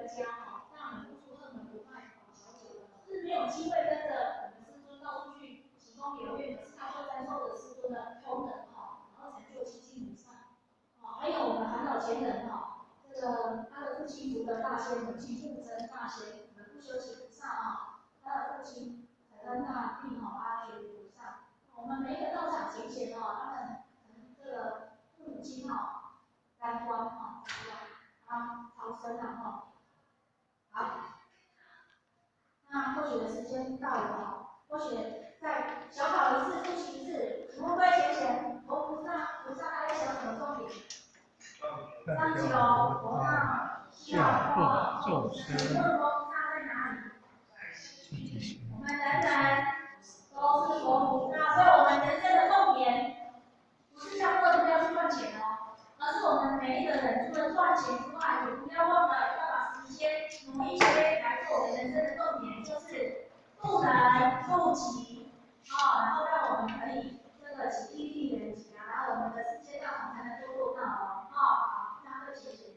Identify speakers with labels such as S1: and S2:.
S1: 个家哈，让你付出恨很不卖小姐的，是没有机会跟着我们师尊到处去行宫留愿，可是他会沾受着师尊的同等哈，然后成就七星菩萨。还有我们韩老前人哈，这个他的父亲读的大仙，母亲不真大仙，我们不修行菩萨啊，他的父亲才跟大地阿学菩萨。我们每一个道场前贤哦，他们这个父母亲哈，三观哈，啊，超生啊哈。好，那或许的时间到了哈，或许在小考一次复习一次，请问各位前贤，佛菩萨还在想什么重点？上九佛道下化众生。请问佛菩萨在哪里？我们人人都是佛菩萨，所以我们人生的重点不是像过度要去赚钱哦，而是我们每一个人除了赚钱之外，也不要忘了要把时间努力些来做我们人生的重点，就是渡人渡己。